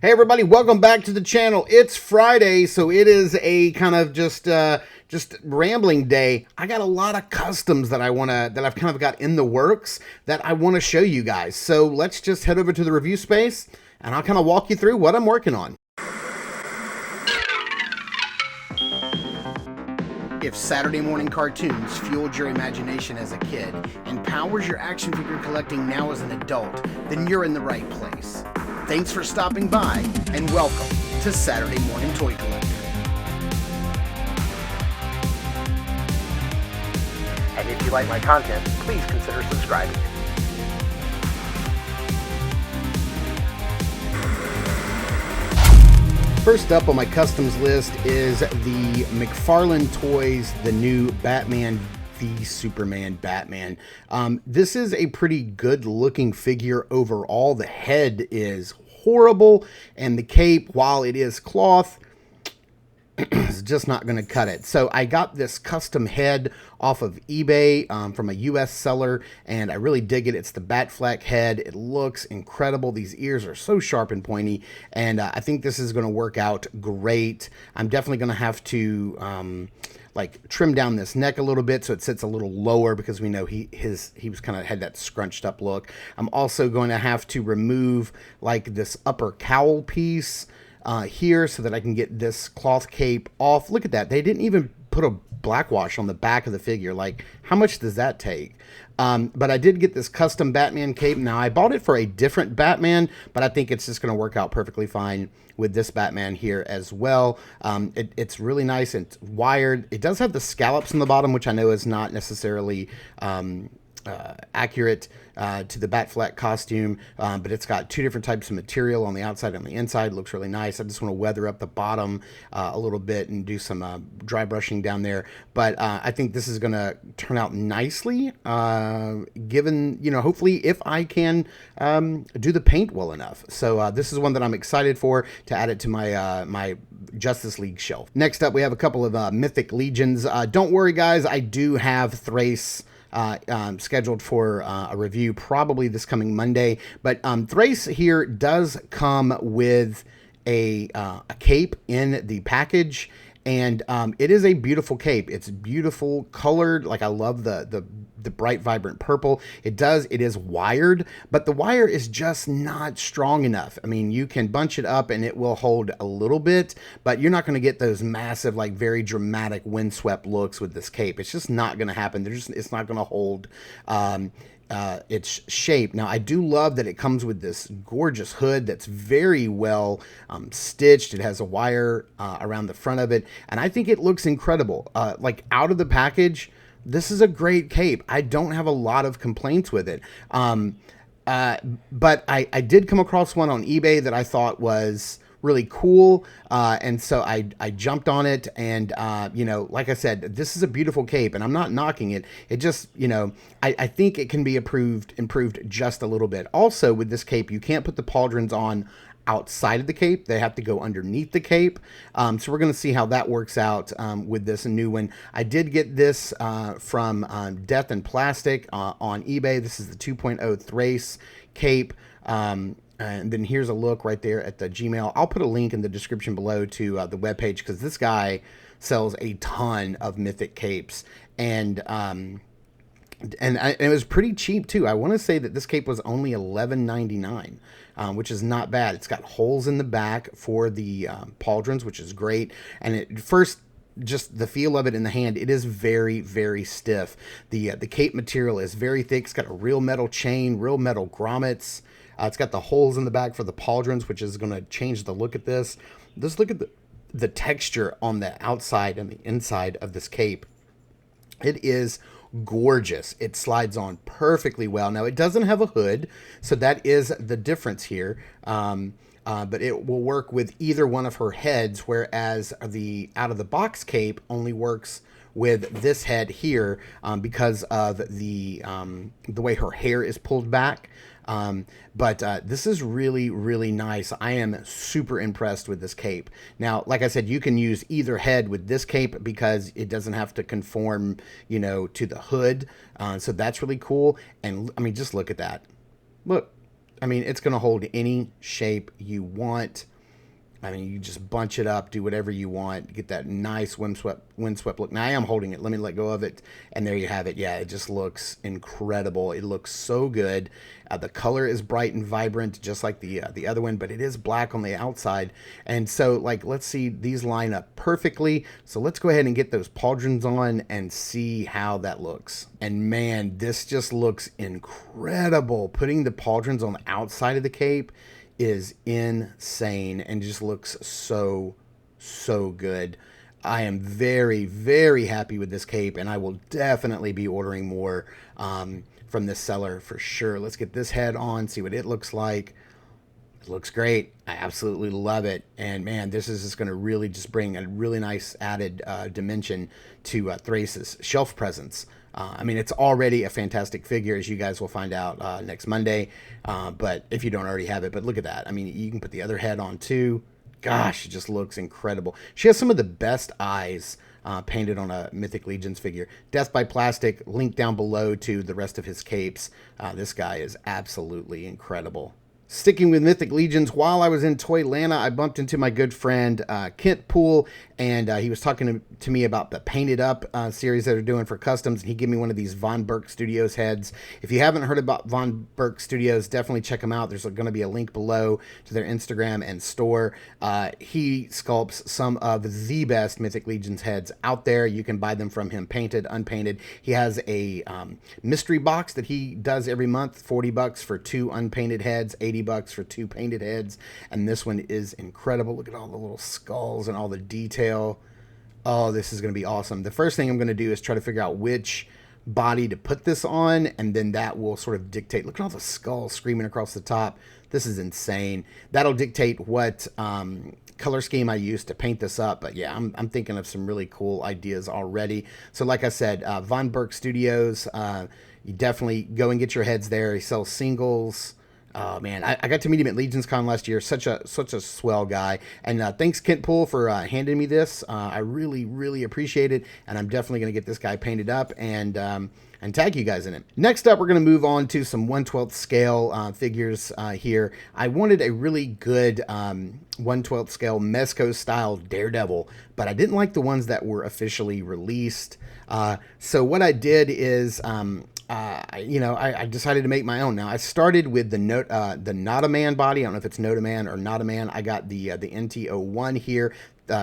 Hey everybody, welcome back to the channel. It's Friday, so it is a kind of just rambling day. I got a lot of customs that I've kind of got in the works that I want to show you guys. So let's just head over to the review space and I'll kind of walk you through what I'm working on. If Saturday morning cartoons fueled your imagination as a kid and powers your action figure collecting now as an adult, then you're in the right place. Thanks for stopping by, and welcome to Saturday Morning Toy Collector. And if you like my content, please consider subscribing. First up on my customs list is the McFarlane Toys, the new Batman v Superman Batman. This is a pretty good looking figure overall. The head is horrible, and the cape, while it is cloth, is just not going to cut it. So I got this custom head off of eBay from a US seller, and I really dig it. It's the Batfleck head. It looks incredible. These ears are so sharp and pointy, and I think this is going to work out great. I'm definitely going to have to like trim down this neck a little bit so it sits a little lower, because we know he was kind of had that scrunched up look. I'm also going to have to remove like this upper cowl piece here so that I can get this cloth cape off. Look at that. They didn't even put a black wash on the back of the figure. Like, how much does that take? But I did get this custom Batman cape. Now, I bought it for a different Batman, but I think it's just going to work out perfectly fine with this Batman here as well. It's really nice. It's wired. It does have the scallops in the bottom, which I know is not necessarily accurate to the Batfleck costume, but it's got two different types of material on the outside and the inside. It looks really nice. I just want to weather up the bottom a little bit and do some dry brushing down there, but I think this is going to turn out nicely, given, you know, hopefully if I can do the paint well enough. So this is one that I'm excited for, to add it to my my Justice League shelf. Next up, we have a couple of Mythic Legions. Don't worry guys, I do have Thrace scheduled for a review probably this coming Monday. But Thrace here does come with a cape in the package, and it is a beautiful cape. It's beautiful colored. Like, I love the bright vibrant purple. It is wired, but the wire is just not strong enough. I mean, you can bunch it up and it will hold a little bit, but you're not going to get those massive, like very dramatic windswept looks with this cape. It's just not going to happen. It's not going to hold its shape. Now, I do love that it comes with this gorgeous hood that's very well stitched. It has a wire around the front of it, and I think it looks incredible. Like, out of the package, this is a great cape. I don't have a lot of complaints with it. But I did come across one on eBay that I thought was really cool, and so I jumped on it, and you know, like I said, this is a beautiful cape, and I'm not knocking it. It just, you know, I think it can be improved just a little bit. Also, with this cape, you can't put the pauldrons on outside of the cape. They have to go underneath the cape. So we're going to see how that works out with this new one. I did get this from Death and Plastic on eBay. This is the 2.0 Thrace cape. And then here's a look right there at the Gmail. I'll put a link in the description below to the webpage, because this guy sells a ton of Mythic capes. And it was pretty cheap too. I want to say that this cape was only $11.99, which is not bad. It's got holes in the back for the pauldrons, which is great. And it first, just the feel of it in the hand, it is very, very stiff. The cape material is very thick. It's got a real metal chain, real metal grommets. It's got the holes in the back for the pauldrons, which is going to change the look at this. Just look at the texture on the outside and the inside of this cape. It is gorgeous. It slides on perfectly well. Now, it doesn't have a hood, so that is the difference here. But it will work with either one of her heads, whereas the out-of-the-box cape only works with this head here, because of the way her hair is pulled back. But this is really, really nice. I am super impressed with this cape. Now, like I said, you can use either head with this cape because it doesn't have to conform, you know, to the hood. So that's really cool. And I mean, just look at that. Look. I mean, it's going to hold any shape you want. I mean, you just bunch it up, do whatever you want, get that nice windswept look. Now I am holding it. Let me let go of it, and there you have it. Yeah, it just looks incredible. It looks so good. The color is bright and vibrant, just like the other one, but it is black on the outside. And so, like, let's see, these line up perfectly. So let's go ahead and get those pauldrons on and see how that looks. And man, this just looks incredible. Putting the pauldrons on the outside of the cape is insane and just looks so good. I am very, very happy with this cape, and I will definitely be ordering more from this seller for sure. Let's get this head on, see what it looks like. It looks great. I absolutely love it. And man, this is just going to really just bring a really nice added dimension to Thrace's shelf presence. I mean, it's already a fantastic figure, as you guys will find out next Monday. But if you don't already have it, but look at that. I mean, you can put the other head on too. Gosh, it just looks incredible. She has some of the best eyes painted on a Mythic Legions figure. Death by Plastic, link down below to the rest of his capes. This guy is absolutely incredible. Sticking with Mythic Legions, while I was in Toylanta, I bumped into my good friend Kent Poole, and he was talking to me about the Painted Up series that they're doing for customs, and he gave me one of these Von Burke Studios heads. If you haven't heard about Von Burke Studios, definitely check them out. There's going to be a link below to their Instagram and store. He sculpts some of the best Mythic Legions heads out there. You can buy them from him, painted, unpainted. He has a mystery box that he does every month, $40 for 2 unpainted heads, $80 for 2 painted heads, and this one is incredible. Look at all the little skulls and all the detail. Oh, this is going to be awesome. The first thing I'm going to do is try to figure out which body to put this on, and then that will sort of dictate. Look at all the skulls screaming across the top. This is insane. That'll dictate what color scheme I use to paint this up. But yeah, I'm thinking of some really cool ideas already. So like I said, Von Burke Studios, you definitely go and get your heads there. He sells singles. Oh man, I got to meet him at Legions Con last year. Such a swell guy. And thanks Kent Poole for handing me this. I really appreciate it, and I'm definitely gonna get this guy painted up and tag you guys in it. Next up, we're gonna move on to some 1/12 scale figures here. I wanted a really good 1/12 scale Mezco style Daredevil, but I didn't like the ones that were officially released. So what I did is I decided to make my own. Now I started with the Not a Man body. I don't know if it's Not a Man or Not a Man. I got the NT01 here.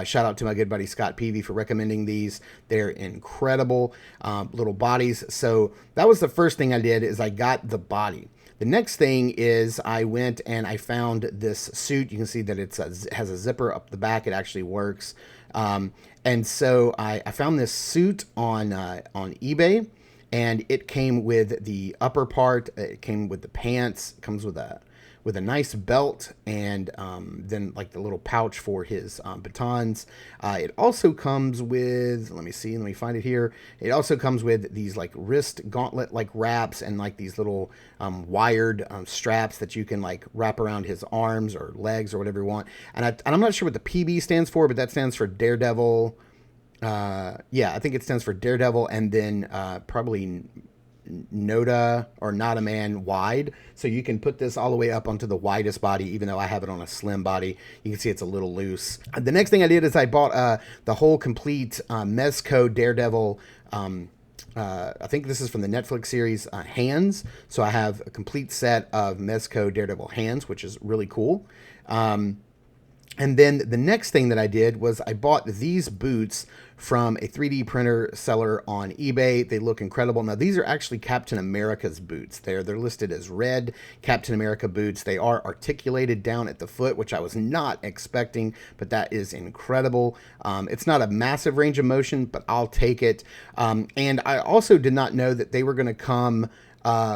Shout out to my good buddy Scott Peavy for recommending these. They're incredible little bodies. So that was the first thing I did, is I got the body. The next thing is I went and I found this suit. You can see that it has a zipper up the back. It actually works. And so I found this suit on eBay. And it came with the upper part. It came with the pants. It comes with a nice belt, and then like the little pouch for his batons. It also comes with, let me find it here. It also comes with these like wrist gauntlet like wraps, and like these little wired straps that you can like wrap around his arms or legs or whatever you want. And I'm not sure what the PB stands for, but that stands for Daredevil. Yeah, I think it stands for Daredevil, and then probably Noda or Not a Man wide. So you can put this all the way up onto the widest body, even though I have it on a slim body. You can see it's a little loose. The next thing I did is I bought the whole complete Mezco Daredevil. I think this is from the Netflix series Hands. So I have a complete set of Mezco Daredevil hands, which is really cool. And then the next thing that I did was I bought these boots from a 3D printer seller on eBay. They look incredible. Now, these are actually Captain America's boots. They're listed as red Captain America boots. They are articulated down at the foot, which I was not expecting, but that is incredible. It's not a massive range of motion, but I'll take it. And I also did not know that they were going to come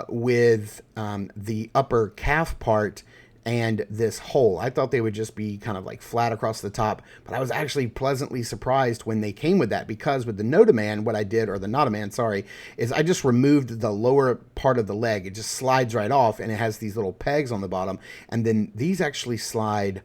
with the upper calf part and this hole. I thought they would just be kind of like flat across the top, but I was actually pleasantly surprised when they came with that, because with the Not a Man, what I did, or the Not a Man, sorry, is I just removed the lower part of the leg. It just slides right off, and it has these little pegs on the bottom, and then these actually slide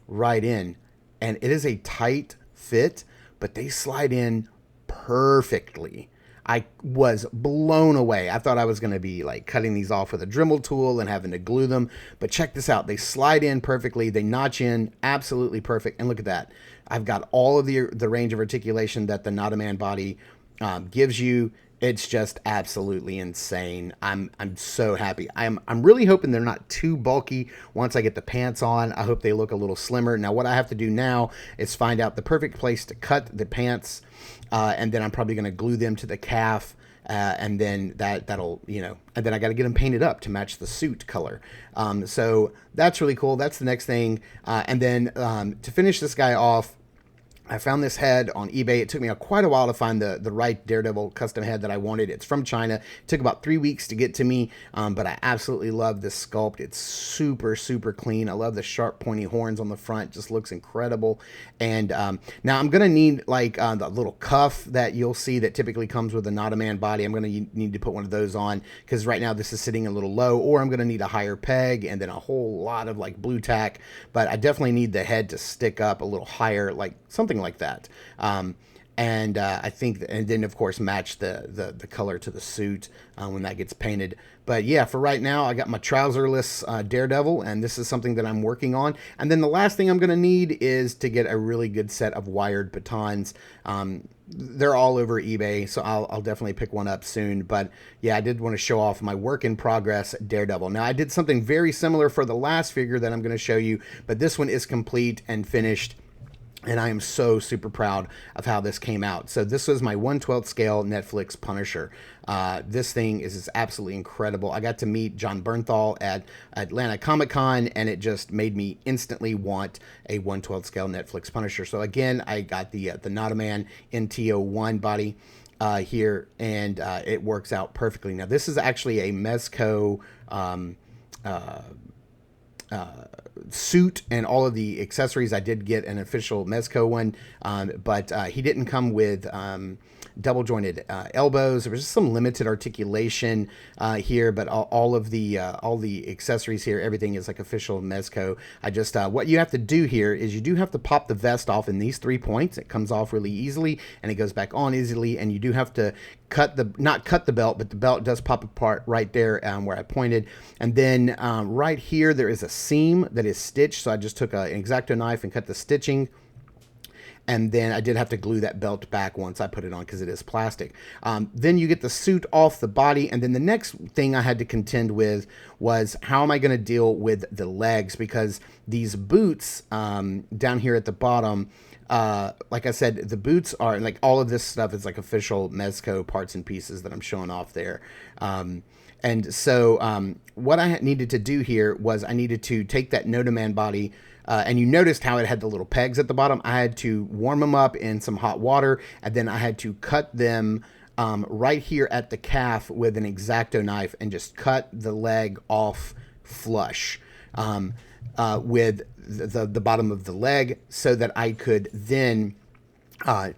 right in, and it is a tight fit, but they slide in perfectly. I was blown away. I thought I was going to be like cutting these off with a Dremel tool and having to glue them. But check this out. They slide in perfectly. They notch in absolutely perfect. And look at that. I've got all of the range of articulation that the Not a Man body gives you. It's just absolutely insane. I'm so happy. I'm really hoping they're not too bulky once I get the pants on. I hope they look a little slimmer. Now what I have to do now is find out the perfect place to cut the pants, and then I'm probably going to glue them to the calf. And then that'll, and then I got to get them painted up to match the suit color. So that's really cool. That's the next thing. And then to finish this guy off, I found this head on eBay. It took me quite a while to find the right Daredevil custom head that I wanted. It's from China. It took about 3 weeks to get to me, but I absolutely love this sculpt. It's super, super clean. I love the sharp, pointy horns on the front. Just looks incredible. And now I'm going to need like the little cuff that you'll see that typically comes with a Not a Man body. I'm going to need to put one of those on because right now this is sitting a little low, or I'm going to need a higher peg and then a whole lot of like blue tack. But I definitely need the head to stick up a little higher, like something like that. And I think, and then of course match the color to the suit when that gets painted. But yeah, for right now, I got my trouserless Daredevil, and this is something that I'm working on. And then the last thing I'm going to need is to get a really good set of wired batons. They're all over eBay, so I'll definitely pick one up soon. But yeah, I did want to show off my work in progress Daredevil. Now, I did something very similar for the last figure that I'm going to show you, but this one is complete and finished. And I am so super proud of how this came out. So this was my 1/12 scale Netflix Punisher. This thing is absolutely incredible. I got to meet Jon Bernthal at Atlanta Comic-Con, and it just made me instantly want a 1/12 scale Netflix Punisher. So again, I got the Not a Man NT01 body here, and it works out perfectly. Now this is actually a Mezco suit and all of the accessories. I did get an official Mezco one, but he didn't come with double jointed elbows. There was just some limited articulation here, but all the accessories here, everything is like official Mezco. I just what you have to do here is you do have to pop the vest off in these 3 points. It comes off really easily and it goes back on easily, and you do have to not cut the belt, but the belt does pop apart right there where I pointed. And then right here there is a seam that is stitched, so I just took an X-Acto knife and cut the stitching. And then I did have to glue that belt back once I put it on because it is plastic. Then you get the suit off the body. And then the next thing I had to contend with was how am I going to deal with the legs? Because these boots down here at the bottom, like I said, the boots are like all of this stuff is like official Mezco parts and pieces that I'm showing off there. And so what I needed to do here was I needed to take that Not a Man body, and you noticed how it had the little pegs at the bottom. I had to warm them up in some hot water, and then I had to cut them right here at the calf with an X-Acto knife and just cut the leg off flush with the bottom of the leg so that I could then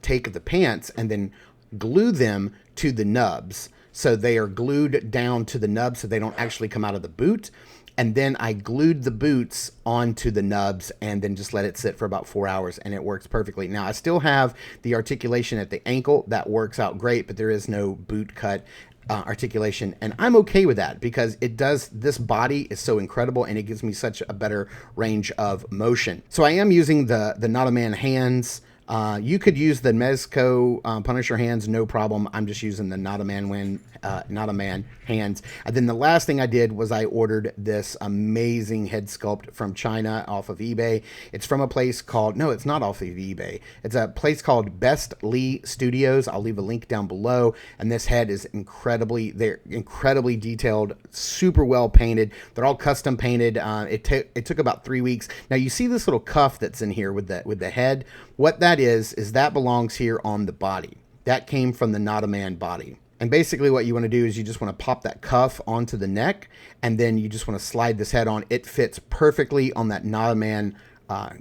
take the pants and then glue them to the nubs. So they are glued down to the nubs so they don't actually come out of the boot. And then I glued the boots onto the nubs and then just let it sit for about 4 hours, and it works perfectly. Now, I still have the articulation at the ankle. That works out great, but there is no boot cut articulation, and I'm okay with that because this body is so incredible and it gives me such a better range of motion. So I am using the Not a Man hands. You could use the Mezco Punisher hands, no problem. I'm just using the Not a Man hands. And then the last thing I did was I ordered this amazing head sculpt from China off of eBay. It's from a place called, no, it's not off of eBay. It's a place called Best Lee Studios. I'll leave a link down below. And this head is they're incredibly detailed, super well painted. They're all custom painted. It took about 3 weeks. Now you see this little cuff that's in here with the head. What that is that belongs here on the body. That came from the Not a Man body. And basically what you want to do is you just want to pop that cuff onto the neck, and then you just want to slide this head on. It fits perfectly on that Not a Man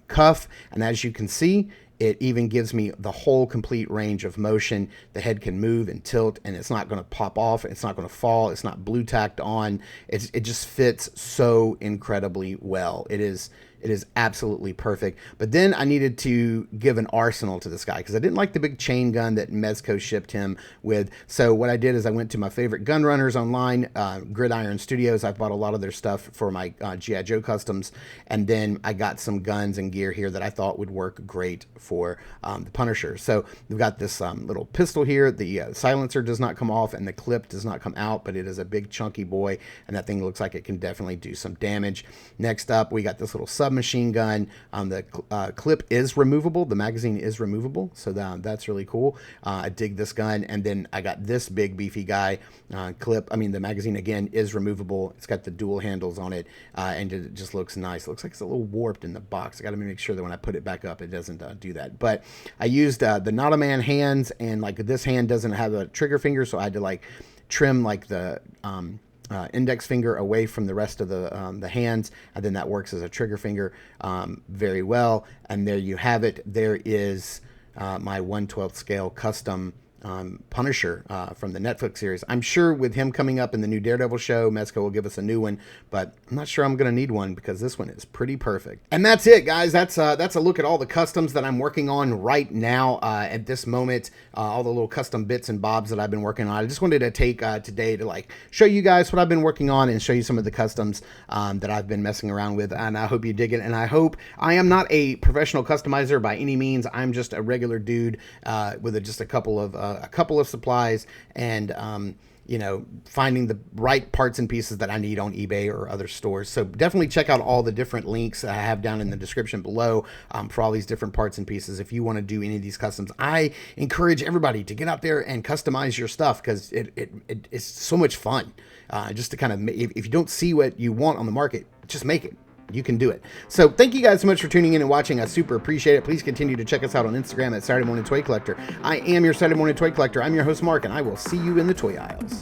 cuff. And as you can see, it even gives me the whole complete range of motion. The head can move and tilt, and it's not going to pop off. It's not going to fall. It's not blue tacked on. It just fits so incredibly well. It is It is absolutely perfect. But then I needed to give an arsenal to this guy because I didn't like the big chain gun that Mezco shipped him with. So what I did is I went to my favorite gun runners online, Gridiron Studios. I bought a lot of their stuff for my G.I. Joe customs. And then I got some guns and gear here that I thought would work great for the Punisher. So we've got this little pistol here. The silencer does not come off and the clip does not come out, but it is a big chunky boy, and that thing looks like it can definitely do some damage. Next up, we got this little submachine gun. The clip is removable. The magazine is removable, so that's really cool. I dig this gun. And then I got this big beefy guy clip. I mean, the magazine again is removable. It's got the dual handles on it, and it just looks nice. It looks like it's a little warped in the box. I got to make sure that when I put it back up, it doesn't do that. But I used the Not a Man hands, and like this hand doesn't have a trigger finger, so I had to like trim like the index finger away from the rest of the hands, and then that works as a trigger finger very well. And there you have it. There is my 1/12 scale custom Punisher from the Netflix series. I'm sure with him coming up in the new Daredevil show, Mezco will give us a new one, but I'm not sure I'm going to need one because this one is pretty perfect. And that's it, guys. That's a look at all the customs that I'm working on right now at this moment, all the little custom bits and bobs that I've been working on. I just wanted to take today to like show you guys what I've been working on and show you some of the customs that I've been messing around with, and I hope you dig it. And I hope I am not a professional customizer by any means. I'm just a regular dude with just a couple of supplies and you know, finding the right parts and pieces that I need on eBay or other stores. So definitely check out all the different links I have down in the description below for all these different parts and pieces. If you want to do any of these customs, I encourage everybody to get out there and customize your stuff because it's so much fun. Just to kind of, if you don't see what you want on the market, just make it. You can do it. So thank you guys so much for tuning in and watching. I super appreciate it. Please continue to check us out on Instagram at Saturday Morning Toy Collector. I am your Saturday Morning Toy Collector. I'm your host, Mark, and I will see you in the toy aisles.